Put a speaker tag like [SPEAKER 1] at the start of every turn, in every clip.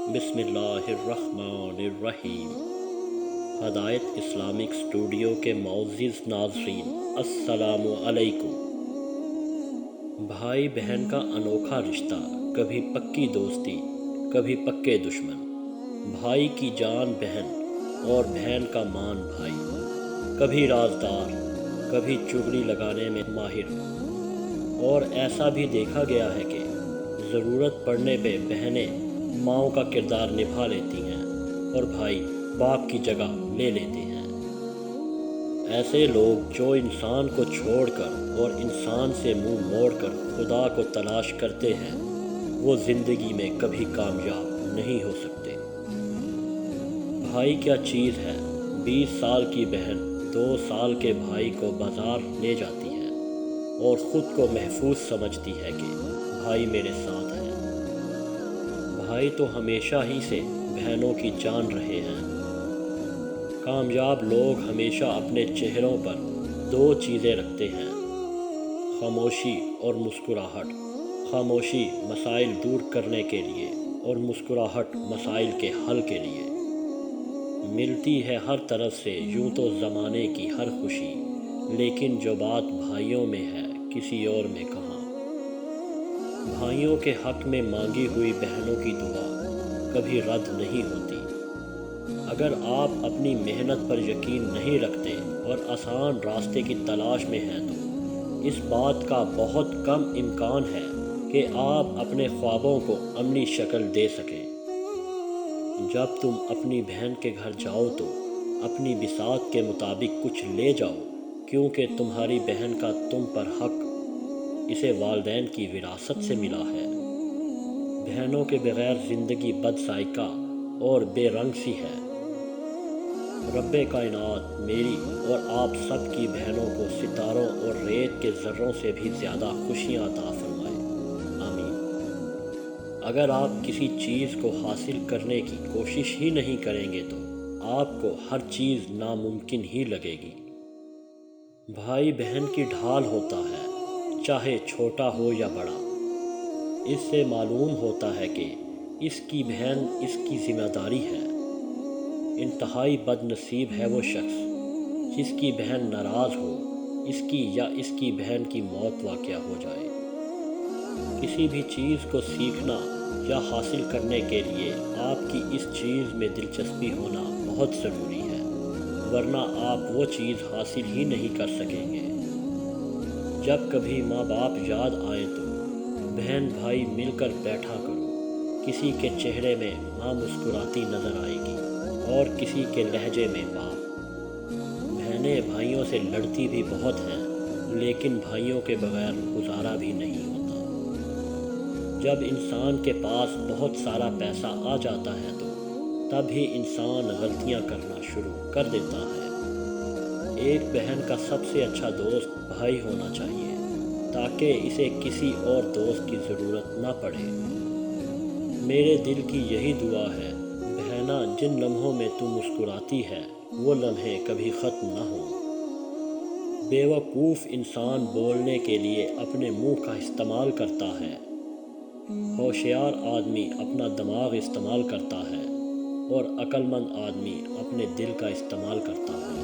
[SPEAKER 1] بسم اللہ الرحمن الرحیم۔ ہدایت اسلامک اسٹوڈیو کے معزز ناظرین، السلام علیکم۔ بھائی بہن کا انوکھا رشتہ، کبھی پکی دوستی کبھی پکے دشمن، بھائی کی جان بہن اور بہن کا مان بھائی، کبھی رازدار کبھی چغلی لگانے میں ماہر۔ اور ایسا بھی دیکھا گیا ہے کہ ضرورت پڑنے پہ بہنیں ماؤں کا کردار نبھا لیتی ہیں اور بھائی باپ کی جگہ لے لیتے ہیں۔ ایسے لوگ جو انسان کو چھوڑ کر اور انسان سے منہ موڑ کر خدا کو تلاش کرتے ہیں، وہ زندگی میں کبھی کامیاب نہیں ہو سکتے۔ بھائی کیا چیز ہے؟ 20 سال کی بہن 2 سال کے بھائی کو بازار لے جاتی ہے اور خود کو محفوظ سمجھتی ہے کہ بھائی میرے ساتھ ہے۔ بھائی تو ہمیشہ ہی سے بہنوں کی جان رہے ہیں۔ کامیاب لوگ ہمیشہ اپنے چہروں پر 2 چیزیں رکھتے ہیں: خاموشی اور مسکراہٹ۔ خاموشی مسائل دور کرنے کے لیے اور مسکراہٹ مسائل کے حل کے لیے۔ ملتی ہے ہر طرف سے یوں تو زمانے کی ہر خوشی، لیکن جو بات بھائیوں میں ہے کسی اور میں کہاں۔ بھائیوں کے حق میں مانگی ہوئی بہنوں کی دعا کبھی رد نہیں ہوتی۔ اگر آپ اپنی محنت پر یقین نہیں رکھتے اور آسان راستے کی تلاش میں ہیں تو اس بات کا بہت کم امکان ہے کہ آپ اپنے خوابوں کو عملی شکل دے سکیں۔ جب تم اپنی بہن کے گھر جاؤ تو اپنی بساط کے مطابق کچھ لے جاؤ، کیونکہ تمہاری بہن کا تم پر حق اسے والدین کی وراثت سے ملا ہے۔ بہنوں کے بغیر زندگی بد ذائقہ اور بے رنگ سی ہے۔ رب کائنات میری اور آپ سب کی بہنوں کو ستاروں اور ریت کے ذروں سے بھی زیادہ خوشیاں عطا فرمائے، آمین۔ اگر آپ کسی چیز کو حاصل کرنے کی کوشش ہی نہیں کریں گے تو آپ کو ہر چیز ناممکن ہی لگے گی۔ بھائی بہن کی ڈھال ہوتا ہے، چاہے چھوٹا ہو یا بڑا۔ اس سے معلوم ہوتا ہے کہ اس کی بہن اس کی ذمہ داری ہے۔ انتہائی بد نصیب ہے وہ شخص جس کی بہن ناراض ہو، اس کی یا اس کی بہن کی موت واقع ہو جائے۔ کسی بھی چیز کو سیکھنا یا حاصل کرنے کے لیے آپ کی اس چیز میں دلچسپی ہونا بہت ضروری ہے، ورنہ آپ وہ چیز حاصل ہی نہیں کر سکیں گے۔ جب کبھی ماں باپ یاد آئیں تو بہن بھائی مل کر بیٹھا کرو۔ کسی کے چہرے میں ماں مسکراتی نظر آئے گی اور کسی کے لہجے میں باپ۔ بہنیں بھائیوں سے لڑتی بھی بہت ہیں، لیکن بھائیوں کے بغیر گزارا بھی نہیں ہوتا۔ جب انسان کے پاس بہت سارا پیسہ آ جاتا ہے تو تب ہی انسان غلطیاں کرنا شروع کر دیتا ہے۔ ایک بہن کا سب سے اچھا دوست بھائی ہونا چاہیے تاکہ اسے کسی اور دوست کی ضرورت نہ پڑے۔ میرے دل کی یہی دعا ہے، بہنا جن لمحوں میں تو مسکراتی ہے وہ لمحے کبھی ختم نہ ہوں۔ بیوقوف انسان بولنے کے لیے اپنے منہ کا استعمال کرتا ہے، ہوشیار آدمی اپنا دماغ استعمال کرتا ہے اور عقل مند آدمی اپنے دل کا استعمال کرتا ہے۔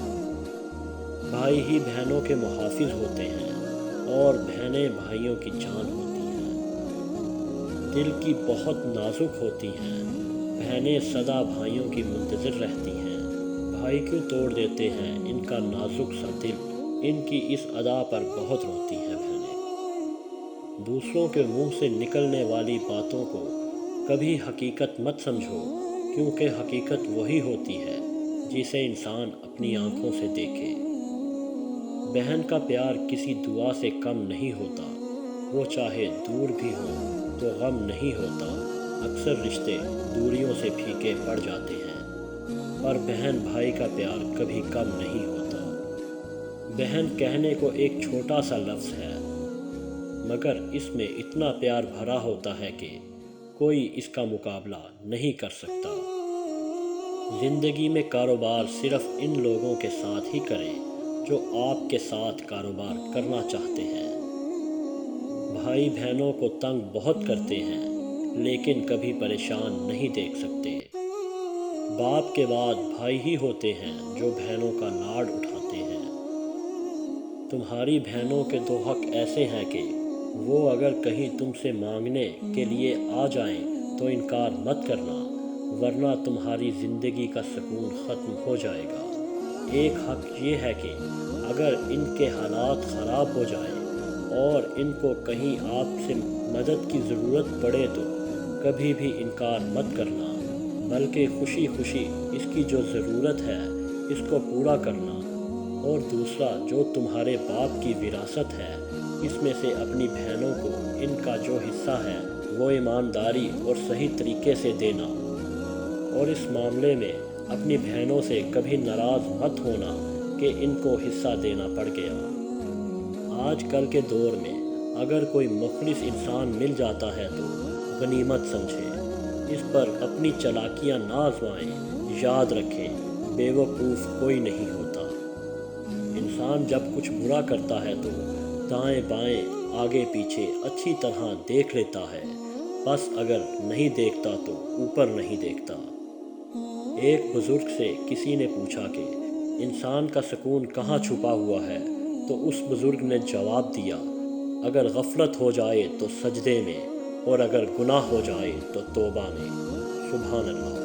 [SPEAKER 1] بھائی ہی بہنوں کے محافظ ہوتے ہیں اور بہنیں بھائیوں کی جان ہوتی ہیں۔ دل کی بہت نازک ہوتی ہیں، بہنیں سدا بھائیوں کی منتظر رہتی ہیں۔ بھائی کیوں توڑ دیتے ہیں ان کا نازک سا دل، ان کی اس ادا پر بہت روتی ہیں بہنیں۔ دوسروں کے منہ سے نکلنے والی باتوں کو کبھی حقیقت مت سمجھو، کیونکہ حقیقت وہی ہوتی ہے جسے انسان اپنی آنکھوں سے دیکھے۔ بہن کا پیار کسی دعا سے کم نہیں ہوتا، وہ چاہے دور بھی ہو تو غم نہیں ہوتا۔ اکثر رشتے دوریوں سے پھیکے پڑ جاتے ہیں، پر بہن بھائی کا پیار کبھی کم نہیں ہوتا۔ بہن کہنے کو ایک چھوٹا سا لفظ ہے، مگر اس میں اتنا پیار بھرا ہوتا ہے کہ کوئی اس کا مقابلہ نہیں کر سکتا۔ زندگی میں کاروبار صرف ان لوگوں کے ساتھ ہی کریں جو آپ کے ساتھ کاروبار کرنا چاہتے ہیں۔ بھائی بہنوں کو تنگ بہت کرتے ہیں، لیکن کبھی پریشان نہیں دیکھ سکتے۔ باپ کے بعد بھائی ہی ہوتے ہیں جو بہنوں کا لاڈ اٹھاتے ہیں۔ تمہاری بہنوں کے تو حق ایسے ہیں کہ وہ اگر کہیں تم سے مانگنے کے لیے آ جائیں تو انکار مت کرنا، ورنہ تمہاری زندگی کا سکون ختم ہو جائے گا۔ ایک حق یہ ہے کہ اگر ان کے حالات خراب ہو جائیں اور ان کو کہیں آپ سے مدد کی ضرورت پڑے تو کبھی بھی انکار مت کرنا، بلکہ خوشی خوشی اس کی جو ضرورت ہے اس کو پورا کرنا۔ اور دوسرا، جو تمہارے باپ کی وراثت ہے اس میں سے اپنی بہنوں کو ان کا جو حصہ ہے وہ ایمانداری اور صحیح طریقے سے دینا۔ اور اس معاملے میں اپنی بہنوں سے کبھی ناراض مت ہونا کہ ان کو حصہ دینا پڑ گیا۔ آج کل کے دور میں اگر کوئی مخلص انسان مل جاتا ہے تو غنیمت سمجھیں، اس پر اپنی چالاکیاں نہ آزمائیں۔ یاد رکھیں، بیوقوف کوئی نہیں ہوتا۔ انسان جب کچھ برا کرتا ہے تو دائیں بائیں آگے پیچھے اچھی طرح دیکھ لیتا ہے، بس اگر نہیں دیکھتا تو اوپر نہیں دیکھتا۔ ایک بزرگ سے کسی نے پوچھا کہ انسان کا سکون کہاں چھپا ہوا ہے، تو اس بزرگ نے جواب دیا، اگر غفلت ہو جائے تو سجدے میں، اور اگر گناہ ہو جائے تو توبہ میں۔ سبحان اللہ۔